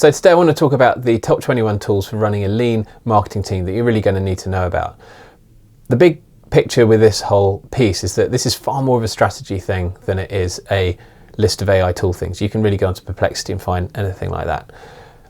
So today I want to talk about the top 21 tools for running a lean marketing team that you're really going to need to know about. The big picture with this whole piece is that this is far more of a strategy thing than it is a list of AI tool things. You can really go onto Perplexity and find anything like that.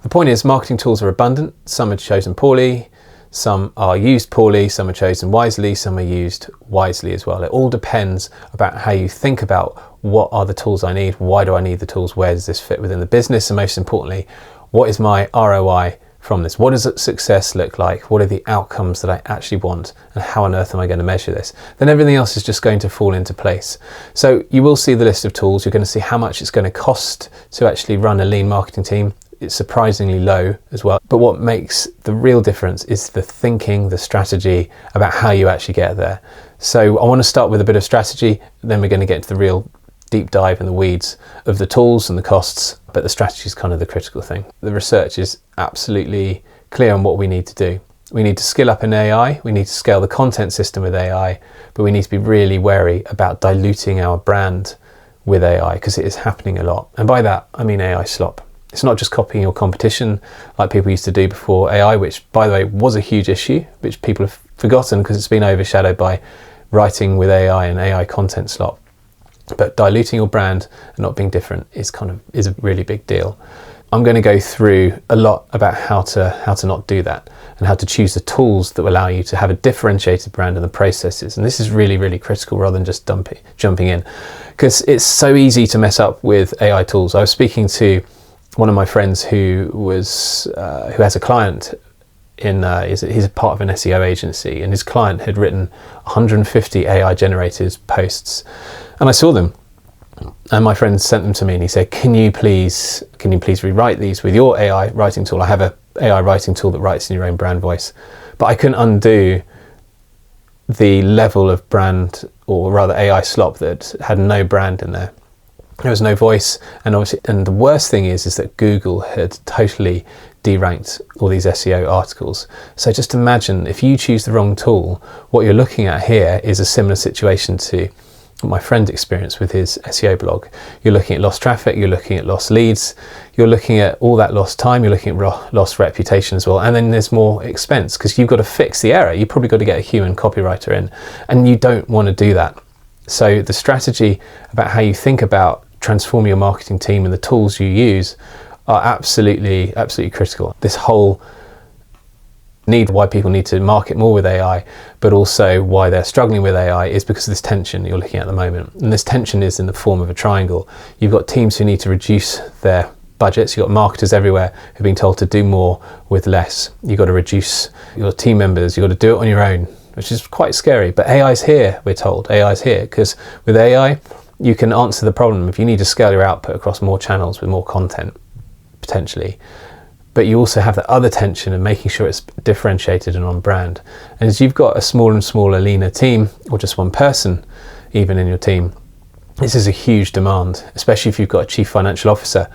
The point is, marketing tools are abundant. Some are chosen poorly, some are used poorly, some are chosen wisely, some are used wisely as well. It all depends about how you think about what are the tools I need, why do I need the tools, where does this fit within the business, and most importantly, what is my ROI from this? What does success look like? What are the outcomes that I actually want, and how on earth am I going to measure this? Then everything else is just going to fall into place. So you will see the list of tools. You're going to see how much it's going to cost to actually run a lean marketing team. It's surprisingly low as well. But what makes the real difference is the thinking, the strategy about how you actually get there. So I want to start with a bit of strategy, then we're going to get into the real deep dive in the weeds of the tools and the costs, but the strategy is kind of the critical thing. The research is absolutely clear on what we need to do. We need to skill up in AI, we need to scale the content system with AI, but we need to be really wary about diluting our brand with AI because it is happening a lot. And by that, I mean AI slop. It's not just copying your competition like people used to do before AI, which by the way was a huge issue, which people have forgotten because it's been overshadowed by writing with AI and AI content slop. But diluting your brand and not being different is a really big deal. I'm going to go through a lot about how to not do that and how to choose the tools that will allow you to have a differentiated brand and the processes. And this is really, really critical rather than just jumping in, because it's so easy to mess up with AI tools. I was speaking to one of my friends who has a client he's a part of an SEO agency, and his client had written 150 AI generated posts, and I saw them, and my friend sent them to me and he said, can you please rewrite these with your AI writing tool? I have a AI writing tool that writes in your own brand voice, but I couldn't undo the level of brand, or rather AI slop, that had no brand in there. There was no voice, and obviously, and the worst thing is that Google had totally deranked all these SEO articles. So just imagine if you choose the wrong tool, what you're looking at here is a similar situation to what my friend experienced with his SEO blog. You're looking at lost traffic, you're looking at lost leads, you're looking at all that lost time, you're looking at lost reputation as well, and then there's more expense because you've got to fix the error. You've probably got to get a human copywriter in, and you don't want to do that. So the strategy about how you think about transform your marketing team and the tools you use are absolutely critical. This whole why people need to market more with AI, but also why they're struggling with AI, is because of this tension you're looking at the moment. And this tension is in the form of a triangle. You've got teams who need to reduce their budgets. You've got marketers everywhere who've been told to do more with less. You've got to reduce your team members. You've got to do it on your own, which is quite scary. But AI's here, we're told. AI's here because with AI, you can answer the problem if you need to scale your output across more channels with more content, potentially. But you also have that other tension of making sure it's differentiated and on brand. And as you've got a smaller and smaller, leaner team, or just one person even in your team, this is a huge demand, especially if you've got a chief financial officer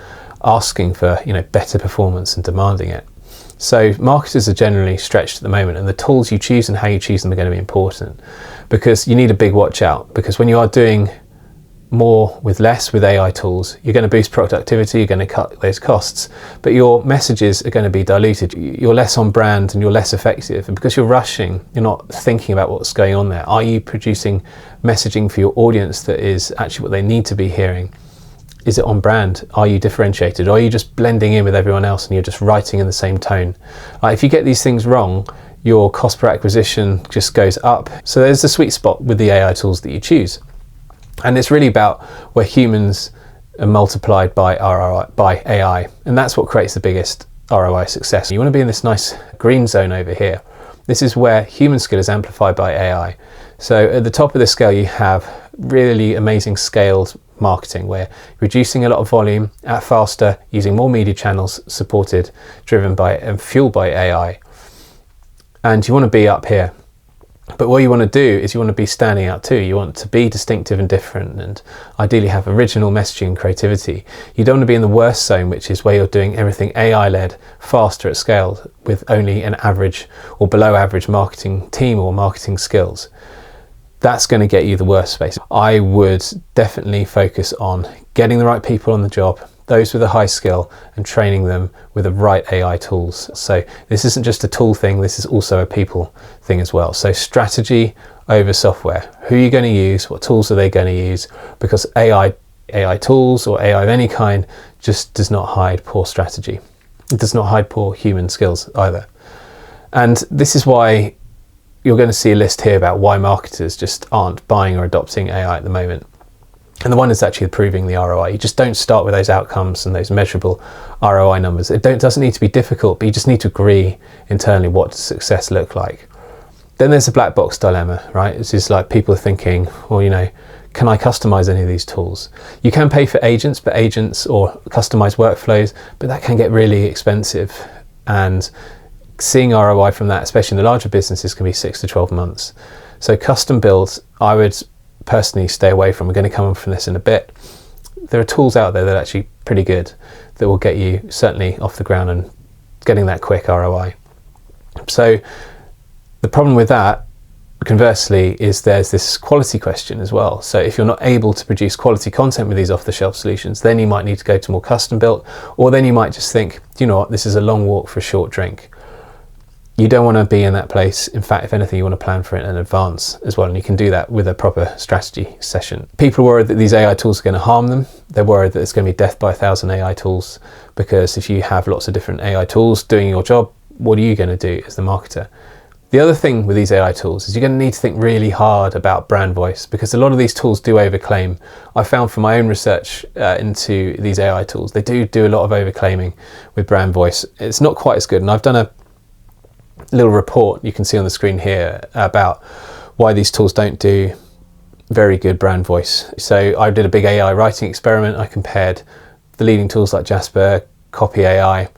asking for better performance and demanding it. So marketers are generally stretched at the moment, and the tools you choose and how you choose them are going to be important, because you need a big watch out, because when you are doing more with less with AI tools, you're going to boost productivity, you're going to cut those costs, but your messages are going to be diluted. You're less on brand and you're less effective, and because you're rushing, you're not thinking about what's going on there. Are you producing messaging for your audience that is actually what they need to be hearing? Is it on brand? Are you differentiated? Or are you just blending in with everyone else and you're just writing in the same tone? If you get these things wrong, your cost per acquisition just goes up. So there's the sweet spot with the AI tools that you choose. And it's really about where humans are multiplied by AI. And that's what creates the biggest ROI success. You want to be in this nice green zone over here. This is where human skill is amplified by AI. So at the top of the scale, you have really amazing scaled marketing where you're reducing a lot of volume at faster, using more media channels supported, driven by and fueled by AI. And you want to be up here. But what you want to do is you want to be standing out too. You want to be distinctive and different, and ideally have original messaging and creativity. You don't want to be in the worst zone, which is where you're doing everything AI-led, faster at scale, with only an average or below average marketing team or marketing skills. That's going to get you the worst space. I would definitely focus on getting the right people on the job, those with a high skill and training them with the right AI tools. So this isn't just a tool thing, this is also a people thing as well. So strategy over software. Who are you going to use? What tools are they going to use? Because AI tools or AI of any kind just does not hide poor strategy. It does not hide poor human skills either. And this is why you're going to see a list here about why marketers just aren't buying or adopting AI at the moment. And the one is actually proving the ROI. You just don't start with those outcomes and those measurable ROI numbers. It doesn't need to be difficult, but you just need to agree internally what does success look like. Then there's a black box dilemma, right? It's just like people are thinking, well, can I customize any of these tools? You can pay for agents or customized workflows, but that can get really expensive. And seeing ROI from that, especially in the larger businesses, can be 6 to 12 months. So custom builds, I would personally stay away from. We're going to come on from this in a bit. There are tools out there that are actually pretty good that will get you certainly off the ground and getting that quick ROI. So the problem with that, conversely, is there's this quality question as well. So if you're not able to produce quality content with these off-the-shelf solutions, then you might need to go to more custom built, or then you might just think, do you know what, this is a long walk for a short drink. You don't want to be in that place. In fact, if anything, you want to plan for it in advance as well. And you can do that with a proper strategy session. People are worried that these AI tools are going to harm them. They're worried that it's going to be death by 1,000 AI tools, because if you have lots of different AI tools doing your job, what are you going to do as the marketer? The other thing with these AI tools is you're going to need to think really hard about brand voice, because a lot of these tools do overclaim. I found from my own research into these AI tools, they do a lot of overclaiming with brand voice. It's not quite as good. And I've done a little report you can see on the screen here about why these tools don't do very good brand voice. So I did a big AI writing experiment. I compared the leading tools like Jasper, Copy AI,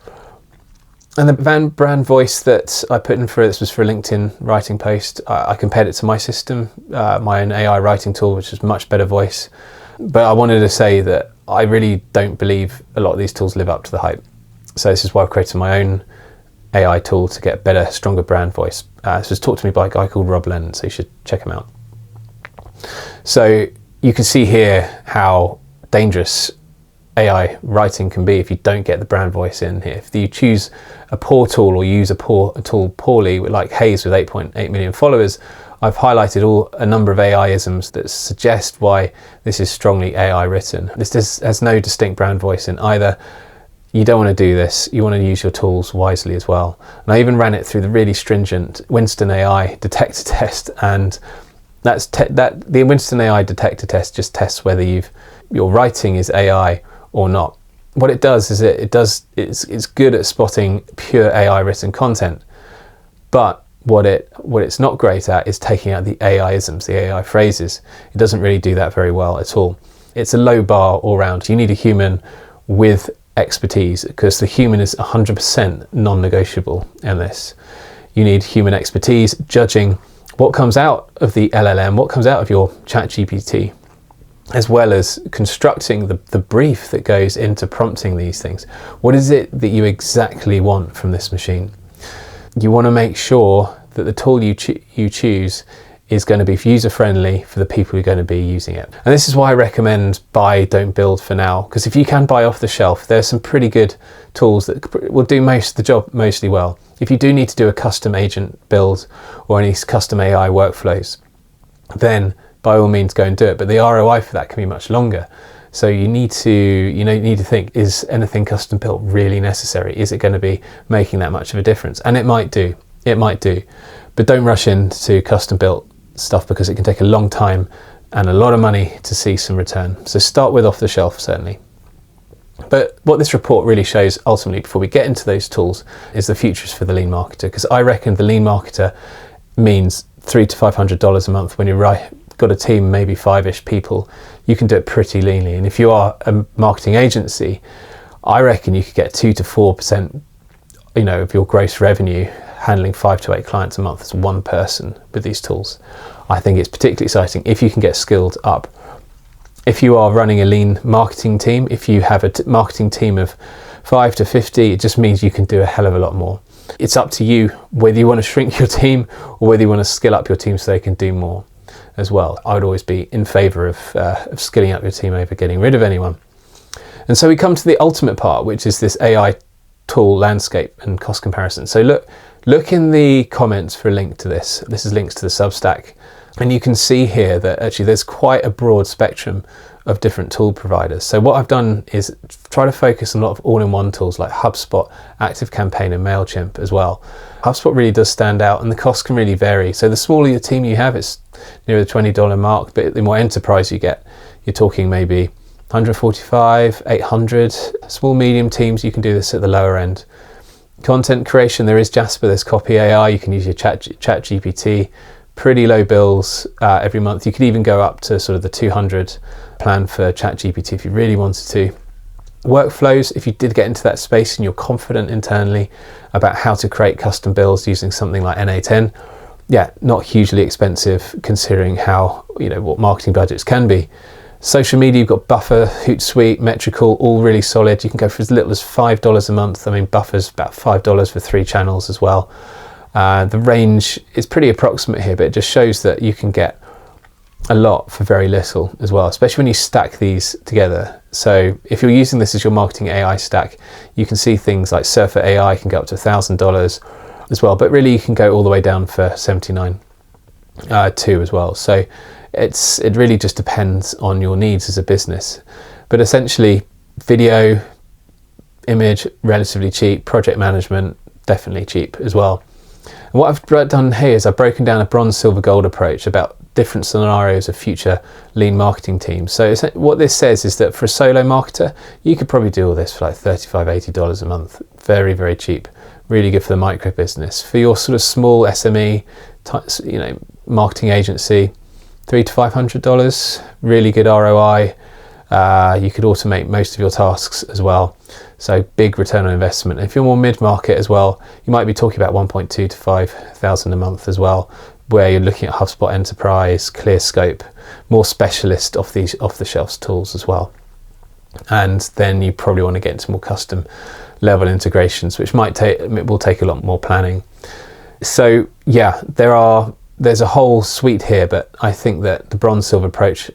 and the brand voice that I put in for this was for a LinkedIn writing post. I compared it to my system, my own AI writing tool, which is much better voice. But I wanted to say that I really don't believe a lot of these tools live up to the hype. So this is why I've created my own AI tool to get better, stronger brand voice. This was taught to me by a guy called Rob Lennon, so you should check him out. So you can see here how dangerous AI writing can be if you don't get the brand voice in here. If you choose a poor tool or use a tool poorly, like Haze with 8.8 million followers, I've highlighted a number of AI-isms that suggest why this is strongly AI written. This has no distinct brand voice in either. You don't want to do this. You want to use your tools wisely as well. And I even ran it through the really stringent Winston AI detector test, and the Winston AI detector test just tests whether your writing is AI or not. What it does is it's good at spotting pure AI written content, but what it's not great at is taking out the AI-isms, the AI phrases. It doesn't really do that very well at all. It's a low bar all round. You need a human with expertise, because the human is 100% non-negotiable in this. You need human expertise judging what comes out of the LLM, what comes out of your ChatGPT, as well as constructing the brief that goes into prompting these things. What is it that you exactly want from this machine? You want to make sure that the tool you choose is going to be user-friendly for the people who are going to be using it. And this is why I recommend buy, don't build for now, because if you can buy off the shelf, there's some pretty good tools that will do the job mostly well. If you do need to do a custom agent build or any custom AI workflows, then by all means go and do it. But the ROI for that can be much longer. So you need to think, is anything custom built really necessary? Is it going to be making that much of a difference? And it might do, but don't rush into custom built stuff, because it can take a long time and a lot of money to see some return. So start with off the shelf, certainly. But what this report really shows ultimately, before we get into those tools, is the futures for the lean marketer, because I reckon the lean marketer means $300 to $500 a month. When you've got a team, maybe 5-ish people, you can do it pretty leanly. And if you are a marketing agency, I reckon you could get 2 to 4% of your gross revenue handling 5 to 8 clients a month as one person with these tools. I think it's particularly exciting if you can get skilled up. If you are running a lean marketing team, if you have a marketing team of 5 to 50, it just means you can do a hell of a lot more. It's up to you whether you want to shrink your team or whether you want to skill up your team so they can do more as well. I would always be in favor of skilling up your team over getting rid of anyone. And so we come to the ultimate part, which is this AI tool landscape and cost comparison. So look in the comments for a link to this. This is links to the Substack. And you can see here that actually there's quite a broad spectrum of different tool providers. So what I've done is try to focus on a lot of all-in-one tools like HubSpot, ActiveCampaign and MailChimp as well. HubSpot really does stand out, and the costs can really vary. So the smaller your team you have, it's near the $20 mark, but the more enterprise you get, you're talking maybe 145, 800. Small, medium teams, you can do this at the lower end. Content creation, there is Jasper, there's Copy AI, you can use your chat GPT. Pretty low bills every month. You could even go up to sort of the 200 plan for ChatGPT if you really wanted to. Workflows, if you did get into that space and you're confident internally about how to create custom builds using something like NA10, yeah, not hugely expensive considering how, what marketing budgets can be. Social media, you've got Buffer, Hootsuite, Metrical, all really solid. You can go for as little as $5 a month. I mean, Buffer's about $5 for 3 channels as well. The range is pretty approximate here, but it just shows that you can get a lot for very little as well, especially when you stack these together. So if you're using this as your marketing AI stack, you can see things like Surfer AI can go up to $1,000 as well, but really you can go all the way down for $79 too as well. So it really just depends on your needs as a business. But essentially, video, image, relatively cheap, project management, definitely cheap as well. And what I've done here is I've broken down a bronze, silver, gold approach about different scenarios of future lean marketing teams. So what this says is that for a solo marketer, you could probably do all this for like $35, $80 a month. Very, very cheap. Really good for the micro business. For your sort of small SME, marketing agency, $300 to $500. Really good ROI. You could automate most of your tasks as well. So big return on investment. If you're more mid-market as well, you might be talking about 1.2 to 5,000 a month as well, where you're looking at HubSpot Enterprise, ClearScope, more specialist off-the-shelf tools as well. And then you probably want to get into more custom level integrations, which will take a lot more planning. So yeah, there's a whole suite here, but I think that the bronze, silver approach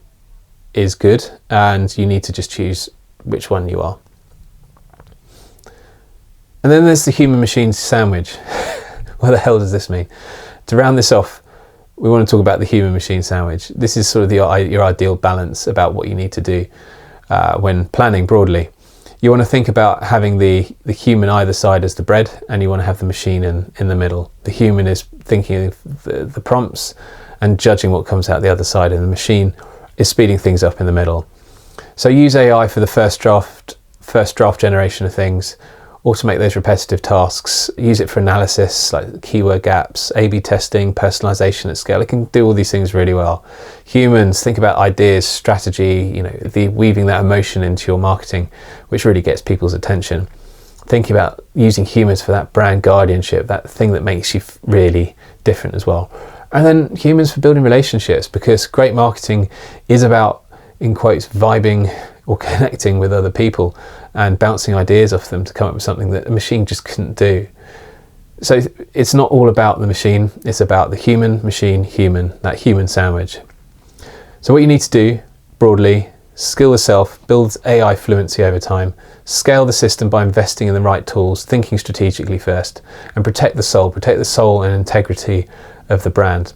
is good, and you need to just choose which one you are. And then there's the human machine sandwich. What the hell does this mean? To round this off, we want to talk about the human machine sandwich. This is sort of your ideal balance about what you need to do when planning broadly. You want to think about having the human either side as the bread, and you want to have the machine in the middle. The human is thinking of the prompts and judging what comes out the other side, and the machine is speeding things up in the middle. So use AI for the first draft generation of things. Automate those repetitive tasks, use it for analysis like keyword gaps, A/B testing, personalization at scale. It can do all these things really well. Humans, think about ideas, strategy, weaving that emotion into your marketing, which really gets people's attention. Think about using humans for that brand guardianship, that thing that makes you really different as well. And then humans for building relationships, because great marketing is about, in quotes, vibing or connecting with other people and bouncing ideas off them to come up with something that a machine just couldn't do. So it's not all about the machine, it's about the human, machine, human, that human sandwich. So what you need to do broadly, skill yourself, build AI fluency over time, scale the system by investing in the right tools, thinking strategically first, and protect the soul and integrity of the brand.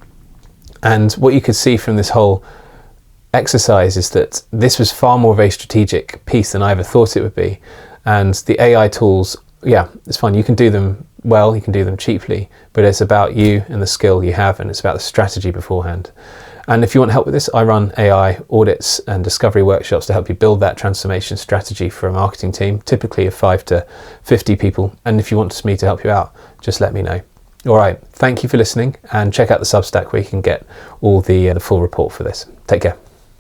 And what you could see from this whole exercise is that this was far more of a strategic piece than I ever thought it would be. And the AI tools, yeah, it's fine. You can do them well, you can do them cheaply, but it's about you and the skill you have, and it's about the strategy beforehand. And if you want help with this, I run AI audits and discovery workshops to help you build that transformation strategy for a marketing team, typically of 5 to 50 people. And if you want me to help you out, just let me know. All right, thank you for listening, and check out the Substack where you can get all the full report for this. Take care.